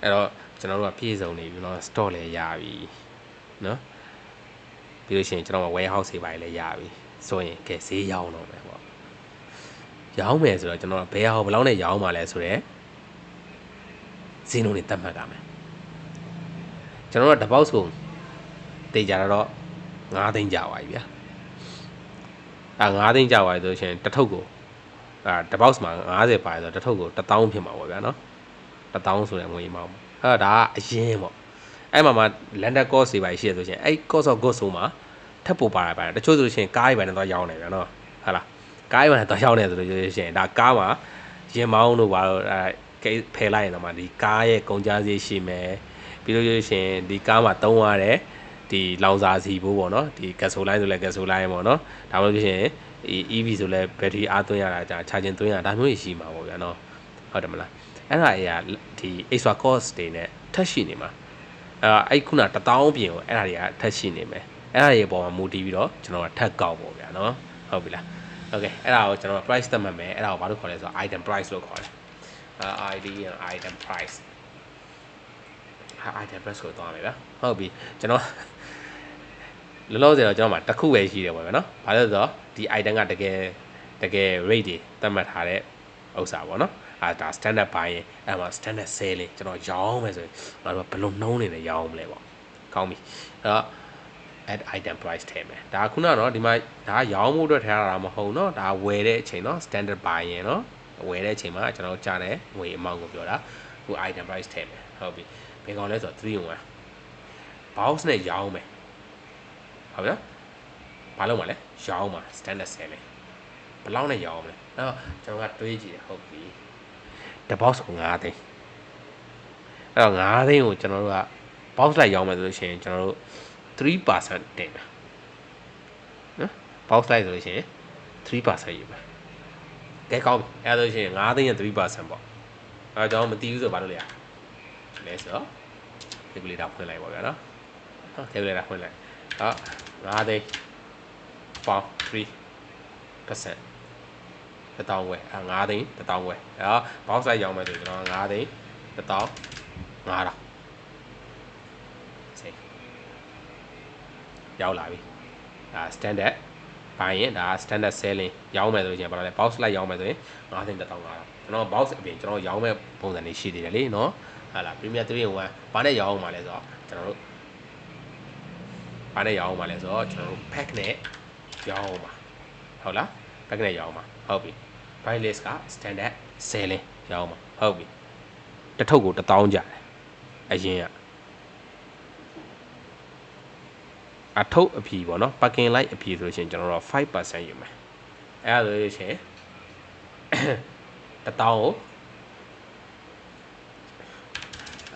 အဲ့တော့ကျွန်တော်တို့ကပြည့်စုံနေပြီเนาะ store လည်းရပြီเนาะပြီးလို့ရှိရင်ကျွန်တော်က warehouse တွေပါလည်းရပြီဆိုရင်ကဲဈေးရောင်းတော့မယ်ပေါ့ရောင်းမယ်ဆိုတော့ကျွန်တော်ကဘယ်ဟာဘယ်လောက်နဲ့ရောင်းမှာလဲဆိုတော့ဈေးနှုန်းတွေတတ်မှတ်ကြမယ်ကျွန်တော်တို့ကတစ်ပေါက်ဆိုတေးကြတော့9သိန်းကြာပါပြီဗျာ9သိန်းကြာပါပြီဆိုရှင်တစ်ထုပ်ကိုတစ်ပေါက်မှာ50ပါဆိုတော့တစ်ထုပ်ကို1000ဖြစ်မှာပေါ့ဗျာနော်1000ဆိုတဲ့ငွေအမောင်းအဲ့ဒါကအရင်ပေါ့အဲ့မှာ landed cost တွေပါရှိရဆိုရှင်အဲ့ cost of goods ဆိုမှာထပ်ပို့ပါပါတယ်တချို့ဆိုရှင်ကားတွေပါနဲ့တော့ရောင်းနေဗျာနော်ဟုတ်လားကားတွေပါနဲ့တော့ရောင်းနေဆိုလို့ရှင်ဒါကားမှာရင်မောင်းတို့ပါတော့ဖယ်လိုက်ရင်တော့မှဒီကားရဲ့ကုန်ကျစရိတ်ရှိမယ်ပြီးလို့ရှင်ဒီကားမှာသုံးရတဲ့ဒီလောင်စာစီဘိုးပေါ့နော်ဒီ gasoline ဆိုလဲ gasoline ပေါ့နော်ဒါမှမဟုတ်ရှင် EV ဆိုလဲ battery အားသွင်းရတာကြာ charging သွင်းရတာဒါမျိုးရှိမှာပေါ့ဗျာနော်ဟုတ်တယ်မလားအဲ့ဒါအရာဒီ extra cost တွေနဲ့ထပ်ရှိနေမှာအဲ့ခုန1000ပြင်ကိုအဲ့ဒါတွေကထပ်ရှိနေမယ်အဲ့ဒါတွေအပေါ်မှာမူတည်ပြီးတော့ကျွန်တော်ကထပ်ကောက်ပေါ့ဗျာနော်ဟုတ်ပြီလား okay အဲ့ဒါကိုကျွန်တော် price သတ်မှတ်မယ်အဲ့ဒါကိုဘာလို့ခေါ်လဲဆိုတော့ item price လို့ခေါ်တယ်item price item price ကိုသွားမယ်ဗျာဟုတ်ပြီကျွန်တော်လောလောဆယ်တော့ကျွန်တော်မှာတစ်ခုပဲရှိတယ်ပေါ့ဗျာနော်ဘာလို့လဲဆိုတော့ဒီ item ကတကယ် rate တွေသတ်မှတ်ထားတဲ့ဥစ္စာပေါ့နော်ဒါ standard buy ရင်အဲ့မှာ standard selling ကျွန်တော်ရောင်းမယ်ဆိုရင်ငါတို့ကဘယ်လိုနှုံးနေလဲရောင်းမလဲပေါ့ကောင်းပြီအဲ့တော့ add item price ထည့်မယ်ဒါခုနကတော့ဒီမှာဒါရောင်းမှုအတွက်ထည့်ရတာမဟုတ်เนาะဒါဝယ်တဲ့အချိန်เนาะ standard buy ရင်เนาะဝယ်တဲ့အချိန်မှာကျွန်တော်ကြားတယ်ငွေ amount ကိုပြောတာခု item price ထည့်မယ်ဟုတ်ပြီဘယ်ကောင်လဲဆိုတော့3 in 1 box နဲ့ရောင်းမယ်ဟုတ်ပြီနော်ဘာလို့မလဲရောင်းမှာ standard selling ဘယ်လောက်နဲ့ရောင်းမလဲအဲ့တော့ကျွန်တော်ကတွေးကြည့်တယ်ဟုတ်ပြီတစ် box ကို9သိန်းအဲ့တော့9သိန်းကိုကျွန်တော်တို့က box လိုက်ရောင်းမယ်ဆိုလို့ရှိရင်ကျွန်တော်တို့3% တင်မယ်နော် box လိုက်ဆိုလို့ရှိရင်3% ယူမယ်ကဲကောင်းပြီအဲ့ဒါဆိုရှင်9သိန်းရဲ့3%ပေါ့အဲ့တော့ကျွန်တော်မသိဘူးဆိုဘာလို့လဲလဲဆိုတော့ calculator ဖွင့်လိုက်ပါဗျာနော်ဟုတ် calculator ဖွင့်လိုက်9သိန်းပေါင်း3% 1000ဝယ်9သိန်း1000ဝယ်အဲ့တော့ box size ရောင်းမယ်ဆိုကျွန်တော်9သိန်း1000 5000စေးရောက်လာပြီဒါ standard ဘိုင်းရင်ဒါ standard selling ရောင်းမယ်ဆိုရင်ဘာလို့လဲ box size ရောင်းမယ်ဆိုရင်9သိန်း1000ကျွန်တော် box အပြင်ကျွန်တော်ရောင်းမဲ့ပုံစံလေးရှိသေးတယ်လေနော်ဟာလား Premier 3 in 1ဘာနဲ့ရောင်းမှာလဲဆိုတော့ကျွန်တော်တို့ဘာနဲ့ရောင်းမှာလဲဆိုတော့ကျွန်တော်တို့ pack နဲ့ရောင်းမှာဟုတ်လား pack နဲ့ရောင်းမှာဟုတ်ပြီ price list က standard selling ရောင်းမှာဟုတ်ပြီတစ်ထုပ်ကို1000ကျတယ်အရင်ကအထုပ်အဖြီပေါ့နော် parking light အဖြီဆိုလို့ရှိရင်ကျွန်တော်တို့ 5% ယူမယ်အဲ့ဒါဆိုလို့ရှိရင်1000ကို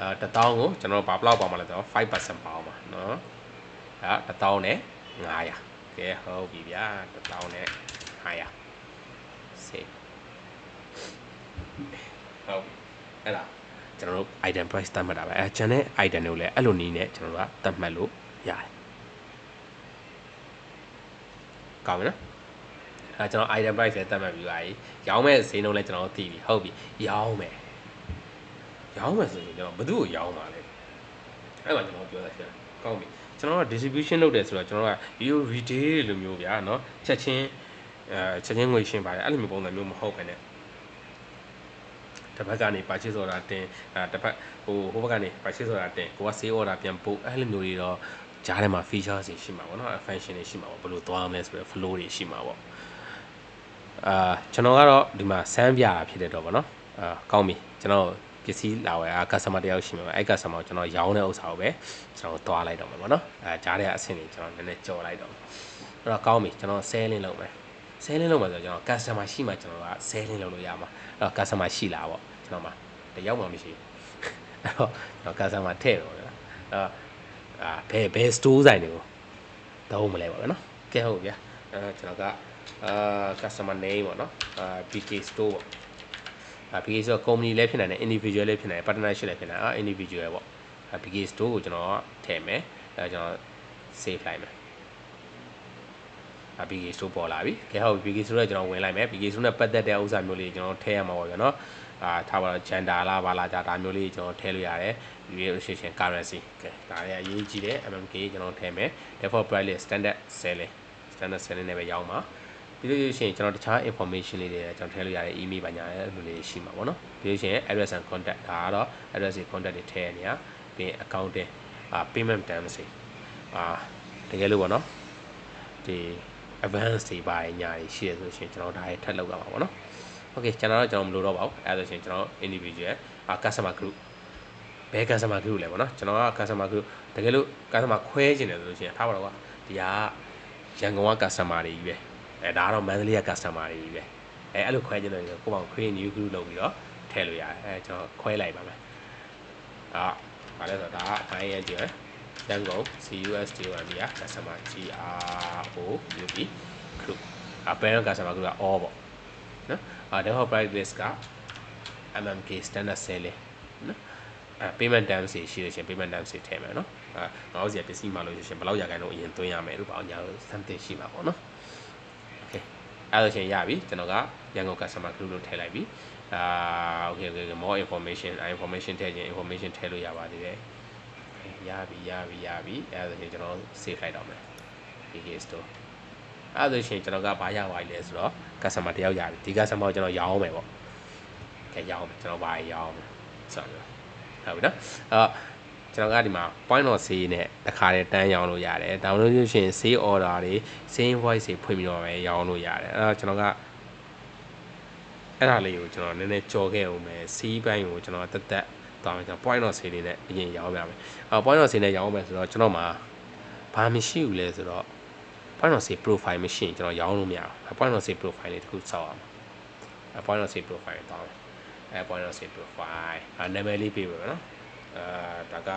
1000ကိုကျွန်တော်ဘာဘလောက်ပါမလဲဆိုတော့5% ပါအောင်ပါနော်အဲ့1000နဲ့900ကဲဟုတ်ပြီဗျာ1000နဲ့900စေးဟုတ်အဲ့ဒါကျွန်တော်တို့ item price သတ်မှတ်တာပဲကျန်တဲ့ item တွေကိုလည်းအဲ့လိုနည်းနဲ့ကျွန်တော်တို့ကသတ်မှတ်လို့ရတယ်ကောင်းပြီနော်အဲ့ကျွန်တော် item price လည်းသတ်မှတ်ပြီးပါပြီရောင်းမဲ့ဈေးနှုန်းလည်းကျွန်တော်သိပြီဟုတ်ပြီရောင်းမယ်ဆိုရင်ကျွန်တော်ဘယ်သူ့ကိုရောင်းမှာလဲအဲ့မှာကျွန်တော်ပြောတာဖြစ်ကောင်းပြီကျွန်တော်က distribution လုပ်တယ်ဆိုတော့ကျွန်တော်က retail လိုမျိုးဗျာเนาะချက်ချင်းငွေရှင်းပါတယ်အဲ့လိုမျိုးပုံစံမျိုးမဟုတ်ဘဲနဲ့တစ်ဖက်ကနေ purchase order တင်တစ်ဖက်ဟိုဘက်ကနေ purchase order တင်ကိုက sale order ပြန်ပို့အဲ့လိုမျိုးတွေတော့ကြားထဲမှာ feature တွေရှိမှာပေါ့เนาะ function တွေရှိမှာပေါ့ဘယ်လိုသွားမလဲဆိုတော့ flow တွေရှိမှာပေါ့ကျွန်တော်ကတော့ဒီမှာစမ်းပြတာဖြစ်တဲ့တော့ဗောနော်ကောင်းပြီကျွန်တော်ပစ္စည်းလာဝယ်customer တယောက်ရှိမှာအဲ့ customer ကိုကျွန်တော်ရောင်းတဲ့ဥစ္စာကိုပဲကျွန်တော်သွားလိုက်တော့မှာဗောနော်ကြားထဲကအဆင့်တွေကျွန်တော်နည်းနည်းကြော်လိုက်တော့အဲ့တော့ကောင်းပြီကျွန်တော် selling လုပ်မယ်ဆိုတော့ကျွန်တော် customer ရှိမှကျွန်တော်က selling လုပ်လို့ရမှာအဲ့တော့ customer ရှိလားဗောကျွန်တော်မှာတယောက်မှမရှိဘူးအဲ့တော့ကျွန်တော် customer ထည့်တော့ဗျာဘယ် store ဆိုင်တွေကိုတောင်းမလဲပါဗျာနော်ကဲဟုတ်ဗျာကျွန်တော်ကcustomer name ပေါ့နော်BK store ပေါ့BK store company လည်းဖြစ်နိုင်တယ် individual လည်းဖြစ်နိုင်တယ် partnership လည်းဖြစ်နိုင်တယ်individual ပေါ့BK store ကိုကျွန်တော်ထည့်မယ်ကျွန်တော် save လိုက်မယ်BK store ပေါ်လာပြီကဲဟုတ် BK store နဲ့ကျွန်တော်ဝင်လိုက်မယ် BK store နဲ့ပတ်သက်တဲ့ဥစ္စာမျိုးလေးကျွန်တော်ထည့်ရမှာပေါ့ဗျာနော် ထားပါတော့ gender လားဘာလားကြာဒါမျိုးလေးကျွန်တော်ထည့်လို့ရတယ် utilization currency ကဲဒါလည်းအရေးကြီးတယ် mmk ကျွန်တော်ထည့်မယ် default price list standard selling နဲ့ပဲရောင်းပါပြီးလို့ရှိရင်ကျွန်တော်တခြား information လေးတွေကျွန်တော်ထည့်လို့ရတယ် email ပါညာအဲ့လိုလေးရှိမှာပေါ့နော်ပြီးလို့ရှိရင် address and contact ဒါကတော့ address တွေ contact တွေထည့်ရနေရပြီး accounting payment terms တွေတကယ်လို့ပေါ့နော်ဒီ advance တွေပါညာတွေရှိရဆိုရှင်ကျွန်တော်ဒါတွေထပ်လောက်ရမှာပေါ့နော် okay ကျွန်တော်မလိုတော့ပါဘူးအဲ့ဒါဆိုရှင်ကျွန်တော် individual customer group ဘယ် customer group လဲပေါ့နော်ကျွန်တော်က customer group တကယ်လို့ customer ခွဲခြင်းတယ်ဆိုရှင်ထားပါတော့ကွာဒီကရန်ကုန်က customer တွေကြီးပဲဒါကတော့ monthly က customer တွေကြီးပဲအဲ့လိုခွဲခြင်းတယ်ကိုပေါ့ create new group လုပ်ပြီးတော့ထည့်လို့ရတယ်ကျွန်တော်ခွဲလိုက်ပါမယ်ဘာလဲဆိုတော့ဒါကအတိုင်းရဲ့ကြည့်ရန်ကုန် CUSTOM က customer GROUP group parent customer group က all ပေါ့နော်default price list က mmk standard selling နော်payment terms ရှိလို့ရှင် payment terms ထည့်မယ်နော်ငါတို့စီပစ္စည်းမှလို့ရှင်ဘယ်လောက်ရခိုင်တော့အရင်သွင်းရမယ်လို့ပေါ့ညာလို့ something ရှိမှာပေါ့နော် okay အဲ့လိုရှင်ရပြီကျွန်တော်ကရန်ကုန် customer group လို့ထည့်လိုက်ပြီ okay more information information ထည့်ခြင်း information ထည့်လို့ရပါသေးတယ်ရပြီအဲ့ဒါဆိုရင်ကျွန်တော် save လိုက်တော့မယ် PK store အဲ့ဒါဆိုရင်ကျွန်တော်ကဘာရပါလဲဆိုတော့ customer တယောက်ရပြီဒီ customer ကိုကျွန်တော်ရောင်းမယ်ပေါ့ရောင်းမယ်ကျွန်တော်ဘာရောင်းမယ်ဆိုတော့ဟုတ်ပြီနော်ကျွန်တော်ကဒီမှာ point of sale နဲ့တခါတည်းတန်းရောင်းလို့ရတယ်ဒါမှမဟုတ်လို့ရှိရင် sale order တွေ sale invoice တွေဖွင့်ပြီးတော့ပဲရောင်းလို့ရတယ်အဲ့တော့ကျွန်တော်ကအဲ့ဒါလေးကိုကျွန်တော်နည်းနည်းကြော်ခဲ့အောင်မယ် C ဘိုင်းကိုကျွန်တော်တက်သွားမယ်ကျွန်တော် point of sale လေးနဲ့အရင်ရောင်းပြမယ်point of sale နဲ့ရောင်းမယ်ဆိုတော့ကျွန်တော်မှာဘာမရှိဘူးလဲဆိုတော့ point of sale profile မရှိရင်ကျွန်တော်ရောင်းလို့မရဘူး point of sale profile လေးတစ်ခုစောက်အောင်point of sale profile တောင်းpoint of sale profile နာမည်လေးပေးပါမယ်နော်ဒါက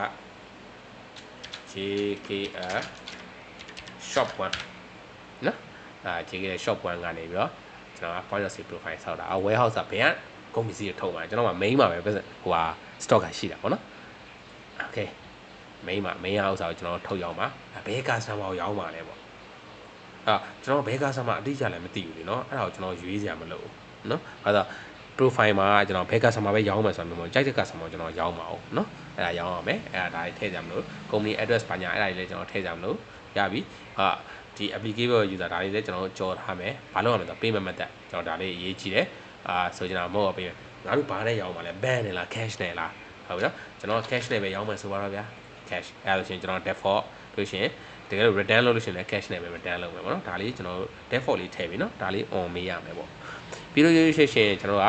JKR shop 1နော်JKR shop 1ကနေပြီးတော့ကျွန်တော်က point of sale profile ဆောက်တာ warehouse ကဘယ်ကကုန်ပစ္စည်းတွေထုတ်မှာကျွန်တော်က main မှာပဲဟိုဟာ stock ကရှိတာပေါ့နော် okay main house ကိုကျွန်တော်ထုတ်ရောင်းပါဘယ် customer ကိုရောင်းပါလဲပေါ့ကျွန်တော်ဘယ် customer အတိအကျလည်းမသိဘူးလေနော်အဲ့ဒါကိုကျွန်တော်ရွေးစရာမလိုဘူးနော်အဲ့ဒါ profile မှာကျွန်တော်ဘယ် customer ပဲရောင်းမယ်ဆိုတော့မျိုးကြိုက်တဲ့ customer ကျွန်တော်ရောင်းပါအောင်နော်အဲ့ဒါရောင်းရမယ်အဲ့ဒါဒါထည့်ကြမလို့ company address ပါညာအဲ့ဒါတွေလည်းကျွန်တော်ထည့်ကြမလို့ရပြီဒီ applicable user ဒါလေးလည်းကျွန်တော်ကြော်ထားမယ်ဘာလို့ရမလဲဆိုတော့ payment method ကျွန်တော်ဒါလေးအရေးကြီးတယ်ဆိုကျွန်တော်မဟုတ်ပါဘူးငါတို့ဘာနဲ့ရောင်းပါလဲ ban နဲ့လား cash နဲ့လားဟုတ်ပြီနော်ကျွန်တော် cash နဲ့ပဲရောင်းမယ်ဆိုပါတော့ဗျာ cash အဲ့ဒါဆိုရင်ကျွန်တော် default လို့ရှိရင်တကယ်လို့ return လုပ်လို့ရှိရင်လည်း cash နဲ့ပဲ return လုပ်မယ်ပေါ့နော်ဒါလေးကျွန်တော် default လေးထည့်ပြီနော်ဒါလေး on မေးရမယ်ပေါ့ပြီးလို့ရှိရင်ကျွန်တော်က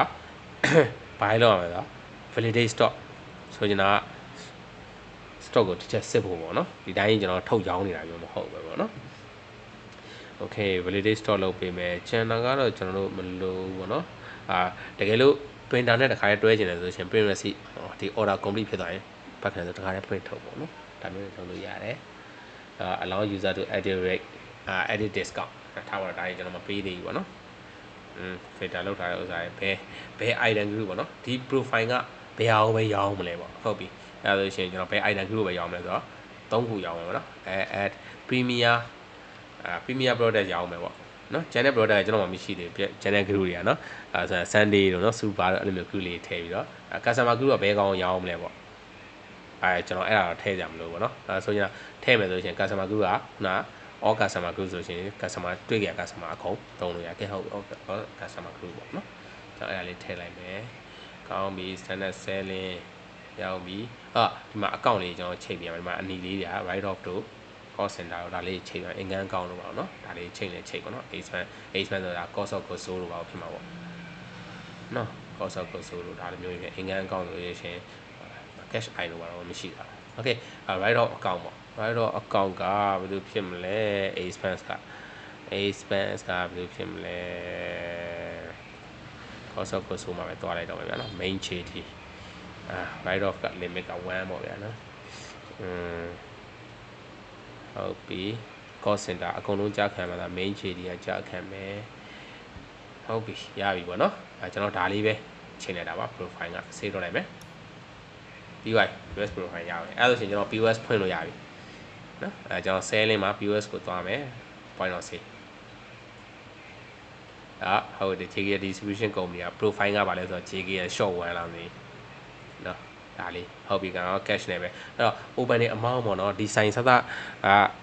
ဘာလို့ရမလဲဆိုတော့ validate stock ဆိုကျွန်တော်က stock ကိုတစ်ချက်စစ်ဖို့ပေါ့နော်ဒီတိုင်းကျွန်တော်ထုတ်ရောင်းနေတာမျိုးမဟုတ်ပဲပေါ့နော် okay validate stock လုပ်ပေးမယ် channel ကတော့ကျွန်တော်တို့မလိုဘူးပေါ့နော်တကယ်လို့ printer နဲ့တခါတည်းတွဲချင်တယ်ဆိုရင် print receipt ဒီ order complete ဖြစ်သွားရင်ပတ်ခံဆိုတခါတည်း print ထုတ်ပေါ့နော်ဒါမျိုးလုပ်လို့ရတယ်allow user to edit rate edit discount ထားပါတော့ဒါကြီးကျွန်တော်မပေးသေးဘူးပေါ့နော်filter လောက်ထားတဲ့ဥစ္စာဘယ် item group ပေါ့နော်ဒီ profile ကဘယ်အောင်ပဲရောင်းမလဲပေါ့ဟုတ်ပြီအဲဒါဆိုရှင်ကျွန်တော်ဘယ် item group ပဲရောင်းမလဲဆိုတော့3ခုရောင်းမယ်ပေါ့နော်add premier product ရောင်းမယ်ပေါ့နော် channel product ကျွန်တော်မှမရှိသေးဘူး channel group တွေကနော်ဆို Sunday တို့နော် super တို့အဲ့လိုမျိုး group လေးထည့်ပြီးတော့ customer group ကဘယ်ကောင်ရောင်းမလဲပေါ့ကျွန်တော်အဲ့ဒါတော့ထည့်ကြမလို့ပေါ့နော်ဆိုရင်ထည့်မယ်ဆိုရင် customer group ကခုနall customer group ဆိုရင် customer တွေ့ကြ customer အကုန်သုံးလို့ရခဲ့ဟုတ် customer group ပေါ့နော်ကျွန်တော်အဲ့ဒါလေးထည့်လိုက်မယ်ကောင်းပြီ standard selling ရောက်ပြီဒီမှာ account လေးကျွန်တော်ချိန်ပြရမယ်ဒီမှာအနီလေးတွေက write off တို့ cost center တို့ဒါလေးချိန်ပြ income account တို့ပါတော့နော်ဒါလေးချိန်လေချိန်ပေါ့နော် expense ဆိုတာ cost of goods sold တို့ပါဖြစ်မှာပေါ့နော် cost of goods sold တို့ဒါလိုမျိုးတွေ income account ဆိုရင် cash item တို့ပါတော့မရှိတာ okay write off account ပေါ့ write off account ကဘယ်လိုဖြစ်မလဲ expense ကဘယ်လိုဖြစ်မလဲ cost of goods sold မှာပဲတွားလိုက်တော့မယ်ဗျာနော် main ခြေတီwrite off က limit က1ပေါ့ဗျာနော်ဟုတ်ပြီ cost center အကုန်လုံးကြာခံမှာလား main ခြေတီကကြာခံမယ်ဟုတ်ပြီရပြီပေါ့နော်ကျွန်တော်ဒါလေးပဲချိန်လိုက်တာပါ profile က save လုပ်လိုက်မယ်ပြီးသွားပြီ POS profile ရပြီအဲ့ဒါဆိုရင်ကျွန်တော် POS ဖွင့်လို့ရပြီနော်ကျွန်တော် selling မှာ POS ကိုသွားမယ် point of sale ဟုတ်တယ် JK distribution company က profile ကပါလဲဆိုတော့ JK ရဲ့ short one လောက်နေနော်ဒါလေးဟုတ်ပြီကတော့ cash နဲ့ပဲအဲ့တော့ open နေ amount ပေါ့နော်ဒီ sign စသ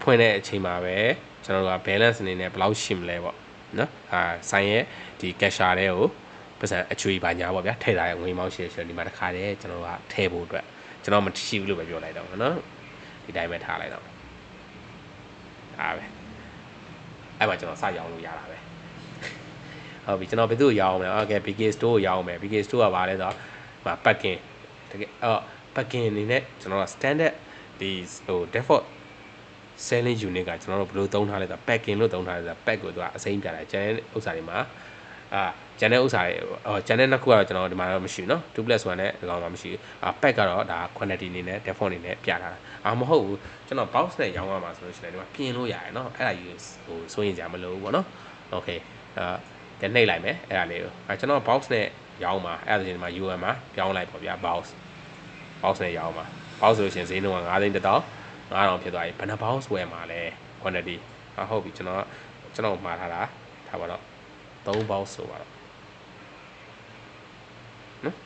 ဖွင့်တဲ့အချိန်မှာပဲကျွန်တော်တို့က balance အနေနဲ့ဘယ်လောက်ရှိမလဲပေါ့နော်sign ရဲ့ဒီ cash တွေကိုပတ်စံအချွေပါညာပေါ့ဗျာထည့်ထားတဲ့ငွေမောင်းရှယ်ဆိုဒီမှာတစ်ခါတည်းကျွန်တော်တို့ကထည့်ဖို့အတွက်ကျွန်တော်မရှိဘူးလို့ပဲပြောလိုက်တော့နော်ဒီတိုင်းပဲထားလိုက်တော့အားပဲအဲ့မှာကျွန်တော်စရောင်းလို့ရတာပဲဟုတ်ပြီကျွန်တော်ဘယ်သူ့ရောင်းမလဲโอเค BK store ကိုရောင်းမယ် BK store ကဘာလဲဆိုတော့packing တကယ်packing အနေနဲ့ကျွန်တော်က standard ဒီdefault selling unit ကကျွန်တော်တို့ဘယ်လိုသုံးထားလဲဆိုတော့ packing လို့သုံးထားလဲဆိုတော့ pack ကိုသူကအစိမ်းပြတယ်ကျန်တဲ့ဥစ္စာတွေမှာကျန်တဲ့ဥစ္စာတွေကျန်တဲ့နှစ်ခုကတော့ကျွန်တော်ဒီမှာတော့မရှိဘူးเนาะ2+1 နဲ့ဒီကောင်မှမရှိဘူးpack ကတော့ဒါ quantity အနေနဲ့ default အနေနဲ့ပြထားတာမဟုတ်ဘူးကျွန်တော် box နဲ့ရောင်းရမှာဆိုလို့ရှိရင်ဒီမှာပြင်လို့ရတယ်เนาะအဲ့ဒါယူစိုးရင်ကြမလို့ပေါ့เนาะ okay ကနှိပ်လိုက်မယ်အဲ့ဒါလေးကိုကျွန်တော် box နဲ့ရောင်းမှာအဲ့ဒါဆိုရင်ဒီမှာ UM မှာပြောင်းလိုက်ပေါ့ဗျာ box နဲ့ရောင်းမှာ box ဆိုလို့ရှိရင်ဈေးနှုန်းက9သိန်း1000 9000ဖြစ်သွားပြီဘယ်နှ box ဝယ်မှာလဲ quantity ဟုတ်ပြီကျွန်တော်မှားထားတာထားပါတော့3 box ဆိုပါတော့နော်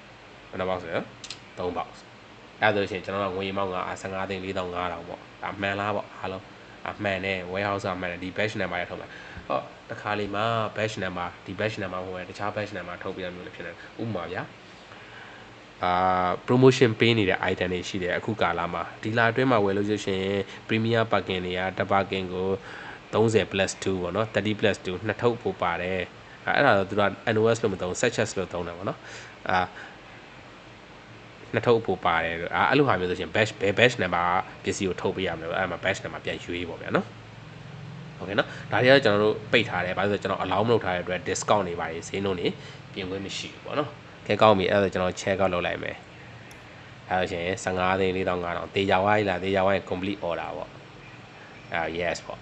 ဘယ်နှ box လဲ3 box အဲ့ဒါဆိုရင်ကျွန်တော်ကငွေမောင်းက15သိန်း4500ပေါ့ဒါမှန်လားပေါ့အားလုံးမှန်တယ် warehouse ကမှန်တယ်ဒီ batch number ရထုတ်မှာတခါလေးမှာ batch number ဒီ batch number ဟိုတခြား batch number ထုတ်ပြရမျိုးလည်းဖြစ်နေဥပမာဗျာpromotion ပေးနေတဲ့ item တွေရှိတယ်အခုကာလမှာဒီလာအတွင်းမှာဝယ်လို့ဆိုရှင် premier parking တွေကတ parking ကို30+2ပေါ့နော်30+2နှစ်ထုတ်ပို့ပါတယ်အဲ့ဒါတော့သူက NOS လို့မသုံး success လို့သုံးတာပေါ့နော်နှစ်ထုတ်ပို့ပါတယ်အဲ့လိုဟာမျိုးဆိုရှင် batch ဘယ် batch number ပစ္စည်းကိုထုတ်ပေးရမလဲအဲ့မှာ batch number ပြန်ရွေးပေါ့ဗျာနော်ဟုတ်ကဲ့နော်ဒါတွေကကျွန်တော်တို့ပိတ်ထားတယ်ဘာလို့လဲဆိုတော့ကျွန်တော် allow မလုပ်ထားတဲ့အတွက် discount တွေပါတယ်ဈေးနှုန်းတွေပြင်ခွင့်မရှိဘူးပေါ့နော်ကဲကောင်းပြီအဲ့ဒါကျွန်တော် check out လုပ်လိုက်မယ်အဲ့ဒါရှင်15သိန်း4500တေချာဝိုင်းလားတေချာဝိုင်း complete order ပေါ့yes ပေါ့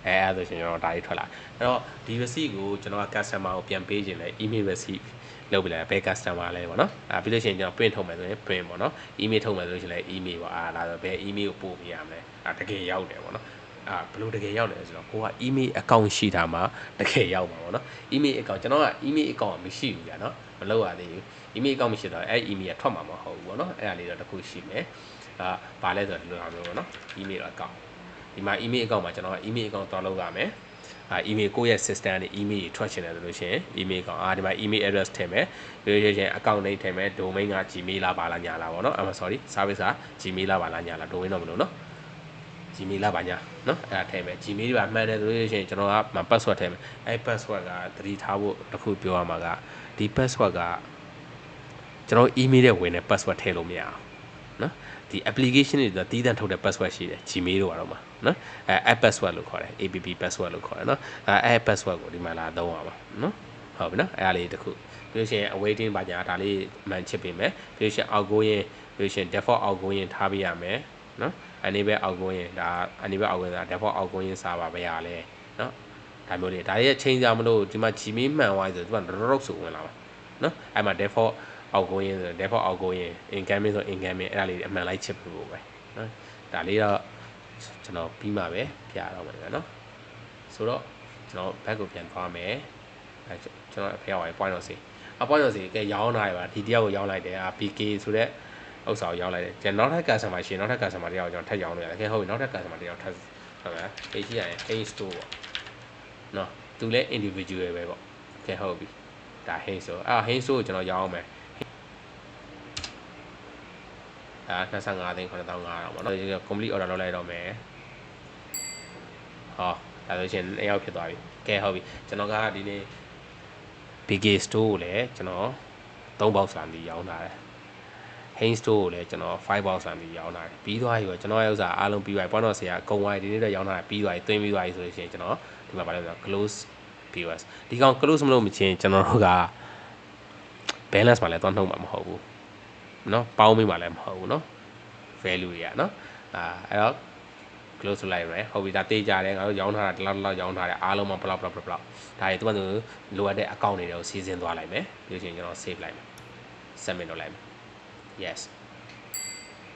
အဲ့ဒါဆိုရှင်ကျွန်တော်ဒါကြီးထွက်လာအဲ့တော့ဒီ receipt ကိုကျွန်တော်က customer ကိုပြန်ပေးခြင်းလဲ email receipt လုပ်ပြလိုက်ဘယ် customer လဲပေါ့နော်ပြီးလို့ရှိရင်ကျွန်တော် print ထုတ်မယ်ဆိုရင် print ပေါ့နော် email ထုတ်မယ်ဆိုလို့ရှိရင်လဲ email ပေါ့ဒါဆိုဘယ် email ကိုပို့ပေးရမလဲတကယ်ရောက်တယ်ပေါ့နော်ဘယ်လိုတကယ်ရောက်လဲဆိုတော့ကိုက email account ရှိတာမှတကယ်ရောက်မှာပေါ့နော် email account ကျွန်တော်က email account မရှိဘူးကြာနော်မလုပ်ရသေးဘူး email account မရှိတော့အဲ့ email ကထွက်မှာမဟုတ်ဘူးပေါ့နော်အဲ့ဒါလေးတော့တစ်ခုရှိမယ်ဘာလဲဆိုတော့ဒီလိုဟာမျိုးပေါ့နော် email account ဒီမှာ email account မှာကျွန်တော်က email account တောင်းလုပ်ရမယ်email ကိုယ့်ရဲ့ system နဲ့ email ထွက်ချင်တယ်ဆိုလို့ရှိရင် email account ဒီမှာ email address ထည့်မယ်ပြီးလို့ရှိရင် account name ထည့်မယ် domain က gmail လားပါလားညာလားပေါ့နော်sorry service က gmail လားပါလားညာလား domain တော့မလို့နော် Gmail လားပါညာနော်အဲ့ဒါထည့်မယ် Gmail ပါမှန်တယ်ဆိုလို့ရှိရင်ကျွန်တော်က password ထည့်မယ်အဲ့ password ကသတိထားဖို့တစ်ခုပြောရမှာကဒီ password ကကျွန်တော် email နဲ့ဝင်တဲ့ password ထည့်လို့မရအောင်နော်ဒီ application တွေတီးတန့်ထုတ်တဲ့ password ရှိတယ် Gmail တို့ကတော့မှာနော်app password လို့ခေါ်တယ် app password လို့ခေါ်တယ်နော်အဲ့ password ကိုဒီမှာလာသုံးရမှာနော်ဟုတ်ပြီနော်အဲ့ဒါလေးတစ်ခုပြီးလို့ရှိရင် awaiting ပါညာဒါလေးမှန်ချစ်ပေးမယ်ပြီးလို့ရှိရင် outgoing ပြီးလို့ရှိရင် default outgoing ထားပေးရမယ်နော်enable outgoing ဒါ enable outgoing ဒါ default outgoing server ပဲရလဲနော်ဒါမျိုးလေးဒါရဲ့ change ကြမလို့ဒီမှာ Gmail မှန်သွားဆိုဒီမှာ rock ဆိုဝင်လာပါနော်အဲ့မှာ default outgoing ဆို default outgoing incoming ဆို incoming အဲ့ဒါလေးအမှန်လိုက်ချစ်ဖို့ပဲနော်ဒါလေးတော့ကျွန်တော်ပြီးမှပဲပြတော့မှာနော်ဆိုတော့ကျွန်တော် back ကိုပြန်သွားမယ်အဲကျွန်တော်အဖေရောက်ရင် point တော့စီpoint တော့စီကဲရောင်းလာရပါဒီတယောက်ကိုရောင်းလိုက်တယ်PK ဆိုတဲ့ဥစ္စာကိုရောင်းလိုက်တယ်ကျွန်တော်နောက်ထပ် customer ရှင်နောက်ထပ် customer တယောက်ကျွန်တော်ထပ်ရောင်းလို့ရတယ်ဟုတ်ပြီနောက်ထပ် customer တယောက်ထပ်ဟုတ်လားအေးရှိရရင် Hey store ပေါ့နော်သူလည်း individual ပဲပေါ့ကဲဟုတ်ပြီဒါ Hey store Hey store ကိုကျွန်တော်ရောင်းအောင်မယ်25သိန်း9500ပေါ့နော် complete order လုပ်လိုက်တော့မယ်ဟောဒါဆိုရှင်အရောက်ဖြစ်သွားပြီကဲဟုတ်ပြီကျွန်တော်ကဒီနေ့ BK store ကိုလည်းကျွန်တော်3 box စာပြီးရောင်းထားတယ်Hein store ကိုလည်းကျွန်တော်5 box ဆန်ပြီးရောင်းတာပြီးသွားပြီပေါ့ကျွန်တော်ရဲ့ဥစ္စာအားလုံးပြီးသွားပြီ point of sale ကကုံသွားပြီဒီနေ့တော့ရောင်းတာပြီးသွားပြီသွင်းပြီးသွားပြီဆိုလို့ရှိရင်ကျွန်တော်ဒီမှာဗာလဲဆိုတော့ close viewers ဒီကောင် close မလုပ်မချင်းကျွန်တော်တို့က balance မှာလည်းသွားနှုတ်မှာမဟုတ်ဘူးเนาะပေါင်းမိမှာလည်းမဟုတ်ဘူးเนาะ value တွေอ่ะเนาะအဲ့တော့ close လိုက်ရယ်ဟုတ်ပြီဒါတေးကြတယ်ငါတို့ရောင်းထားတာဒီလောက်ရောင်းထားတယ်အားလုံးမှာဘလောက်ဒါတွေသူကလိုအပ်တဲ့ account တွေကိုစီစဉ်သွားလိုက်မယ်ပြီးလို့ရှိရင်ကျွန်တော် save လိုက်မယ် submit လုပ်လိုက်မယ်yes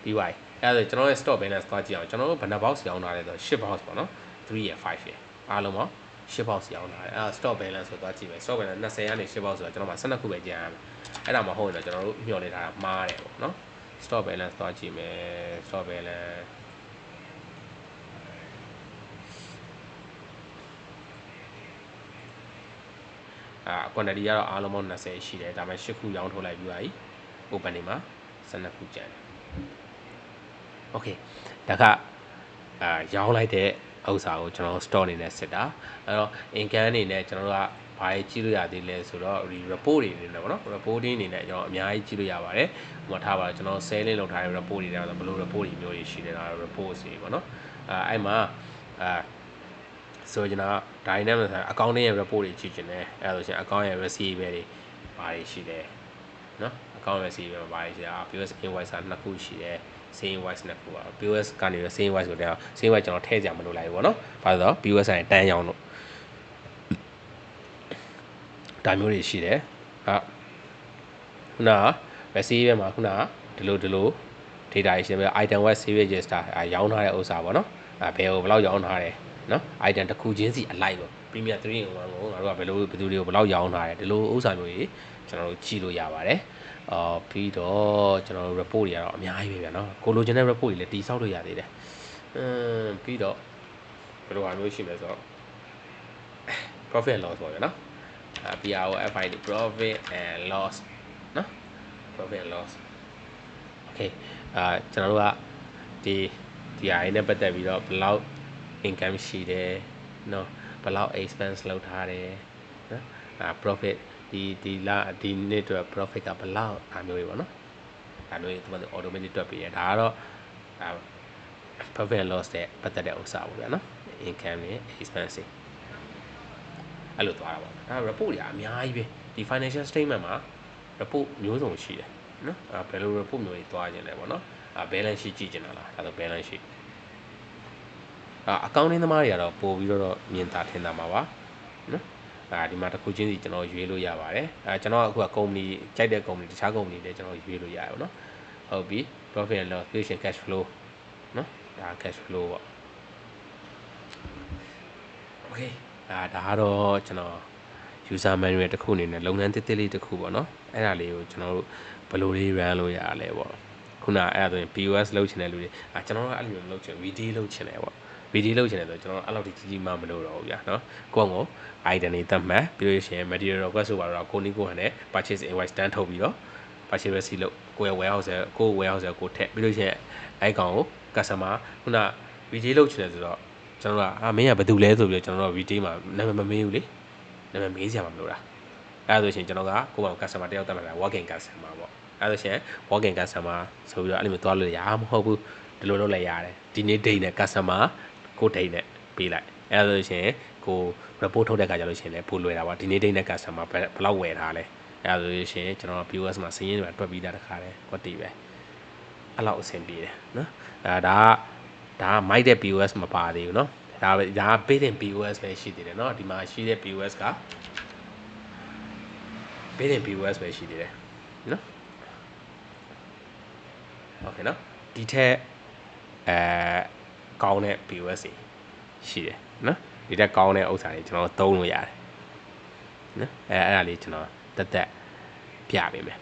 ပြီးပါပြီအဲ့ဒါဆိုကျွန်တော်ရဲ့ stock balance သွားကြည့်အောင်ကျွန်တော်တို့ဘယ်နှ box ရောင်းထားလဲဆိုတော့10 box ပေါ့နော်3ရယ်5ရယ်အားလုံးပေါင်း 10ပေါက်စီအောင်ထားတယ်အဲ့ဒါ stop balance ဆိုတော့ကြည့်မယ် stop balance 20ကနေ10ပေါက်ဆိုတော့ကျွန်တော်မှ12ခုပဲကြံရမယ်အဲ့ဒါမှဟုတ်ရင်တော့ကျွန်တော်တို့မျှော်နေတာမှားတယ်ပေါ့နော် stop balance သွားကြည့်မယ် stop balance quantity ကတော့အားလုံးပေါင်း20ရှိတယ်ဒါပေမဲ့10ခုရောင်းထုတ်လိုက်ပြီးပါပြီ open နေမှာ12ခုကျန်တယ် okay ဒါကရောင်းလိုက်တဲ့ဥစ္စာကိုကျွန်တော် store အနေနဲ့စစ်တာအဲ့တော့ income အနေနဲ့ကျွန်တော်တို့ကဘာကြီးကြည့်လို့ရသေးလဲဆိုတော့ report တွေနေတယ်ပေါ့နော် reporting အနေနဲ့ကျွန်တော်အများကြီးကြည့်လို့ရပါတယ်ဟိုမှာထားပါကျွန်တော် selling လုပ်ထားတဲ့ report တွေတဲ့ဘယ်လို report တွေမျိုးတွေရှိတယ်ဒါ report တွေပေါ့နော်အဲ့မှာဆိုကျွန်တော်ဒါနဲ့ဆို accounting ရဲ့ report တွေကြည့်ချင်တယ်အဲ့လိုဆိုရင် account ရဲ့ receiver တွေဘာတွေရှိတယ်နော် account receiver မှာဘာတွေရှိလဲ POS invoice က2ခုရှိတယ် same invoice 2ခုပါ POS ကနေ same invoice ကိုတော့ same invoice ကျွန်တော်ထည့်ကြမလို့လိုက်ဘူးပေါ့နော်ဘာလို့လဲဆိုတော့ POS နဲ့တန်းရောင်းလို့ဒါမျိုးတွေရှိတယ်ခုန receiver မှာခုနဒီလို data တွေရှိတယ် item web save register ရောင်းထားတဲ့ဥစ္စာပေါ့နော်ဘယ်ကိုဘယ်လောက်ရောင်းထားတယ်နော် item တစ်ခုချင်းစီအလိုက်ပေါ့ premium 3 in 1ကိုငါတို့ကဘယ်သူတွေကိုဘယ်လောက်ရောင်းထားတယ်ဒီလိုဥစ္စာမျိုးကြီးကျွန်တော်တို့ကြည့်လို့ရပါတယ်ပြီးတော့ကျွန်တော်တို့ report တွေကတော့အများကြီးပဲဗျာနော်ကိုလိုချင်တဲ့ report တွေလည်းတိစောက်လို့ရသေးတယ်ပြီးတော့ဘယ်လိုဟာမျိုးရှိမလဲဆိုတော့ profit and loss ပေါ့ဗျာနော်PROFID profit and loss နော် profit and loss okay ကျွန်တော်တို့ကဒီဟာနဲ့ပတ်သက်ပြီးတော့ဘယ်လောက် income ရှိတယ်နော်ဘယ်လောက် expense လုပ်ထားတယ်နော်profit ဒီနေ့အတွက် profit ကဘယ်လောက်အားမျိုးတွေပေါ့နော်ဒါမျိုးတွေသူက automatic တွက်ပေးတယ်ဒါကတော့ profit and loss တဲ့ပတ်သက်တဲ့ဥစ္စာပေါ့ဗျာနော် income နဲ့ expense အဲ့လိုသွားတာပေါ့ဒါ report တွေအများကြီးပဲဒီ financial statement မှာ report မျိုးစုံရှိတယ်နော်ဘယ်လို report မျိုးတွေသွားခြင်းလဲပေါ့နော်balance sheet ကြည့်ခြင်းလားဒါဆို balance sheet accounting သမားတွေကတော့ပို့ပြီးတော့မြင်သာထင်သာမှာပါနော်ဒီမှာတစ်ခုချင်းစီကျွန်တော်ရွေးလို့ရပါတယ်ကျွန်တော်အခုက company ကြိုက်တဲ့ company တခြား company တွေကျွန်တော်ရွေးလို့ရတယ်ပေါ့နော်ဟုတ်ပြီ profit and loss position cash flow နော်ဒါ cash flow ပေါ့ okay ဒါကတော့ကျွန်တော် user manual တစ်ခုအနေနဲ့လုပ်ငန်းတစ်လေးတစ်ခုပေါ့နော်အဲ့ဒါလေးကိုကျွန်တော်တို့ဘယ်လိုလေး run လို့ရလဲပေါ့ခုနအဲ့ဒါဆိုရင် POS လုပ်ချင်တဲ့လူတွေကျွန်တော်တို့အဲ့လိုလုပ်ချင် VD လုပ်ချင်တယ်ပေါ့ VD လုပ်ချင်တယ်ဆိုကျွန်တော်အဲ့လောက်ကြီးမှမလို့တော့ဘူးဗျာနော်ကိုယ့်ကို item တွေတတ်မှတ်ပြီးလို့ရှိရင် material request ဆိုပါတော့ကိုနီးကိုဟန်နဲ့ purchase invoice တန်းထုတ်ပြီးတော့ purchase receipt လို့ကိုယ့်ရဲ့ warehouse ကိုထည့်ပြီးလို့ရှိရင်အဲ့ကောင်ကို customer ခုန VD လုပ်ချင်တယ်ဆိုတော့ကျွန်တော်ကမင်းကဘယ်သူလဲဆိုပြီးတော့ကျွန်တော်တို့ VD မှာနာမည်မမေးဘူးလေနာမည်မေးစရာမလိုတာအဲ့ဒါဆိုရှင်ကျွန်တော်ကကိုယ့်ဘာ customer တယောက်တတ်မှတ်တာ walk in customer ပေါ့အဲ့ဒါဆိုရှင် walk in customer ဆိုပြီးတော့အဲ့လိုမျိုးသွားလို့ရမဟုတ်ဘူးဒီလိုလုပ်လိုက်ရတယ်ဒီနေ့ date နဲ့ customer ကို date နဲ့ပေးလိုက်အဲ့ဒါဆိုရှင်ကို report ထုတ်တဲ့အခါကျလို့ရှင်လည်းပို့လွယ်တာပါဒီနေ့ date နဲ့ customer ဘယ်လောက်ဝယ်ထားလဲအဲ့ဒါဆိုရှင်ကျွန်တော် POS မှာစာရင်းတွေတွက်ပြီးသားတခါတည်းကွက်တီပဲအဲ့လောက်အဆင်ပြေတယ်နော်ဒါမိုက်တဲ့ POS မပါသေးဘူးနော်ဒါပေးတဲ့ POS ပဲရှိသေးတယ်เนาะဒီမှာရှိတဲ့ POS ကပေးတဲ့ POS ပဲရှိသေးတယ်เนาะโอเคเนาะဒီထက်ကောင်းတဲ့ POS ရှိတယ်เนาะဒီထက်ကောင်းတဲ့ဥစ္စာတွေကျွန်တော်သုံးလို့ရတယ်เนาะအဲ့ဒါလေးကျွန်တော်တက်ပြပေးမယ်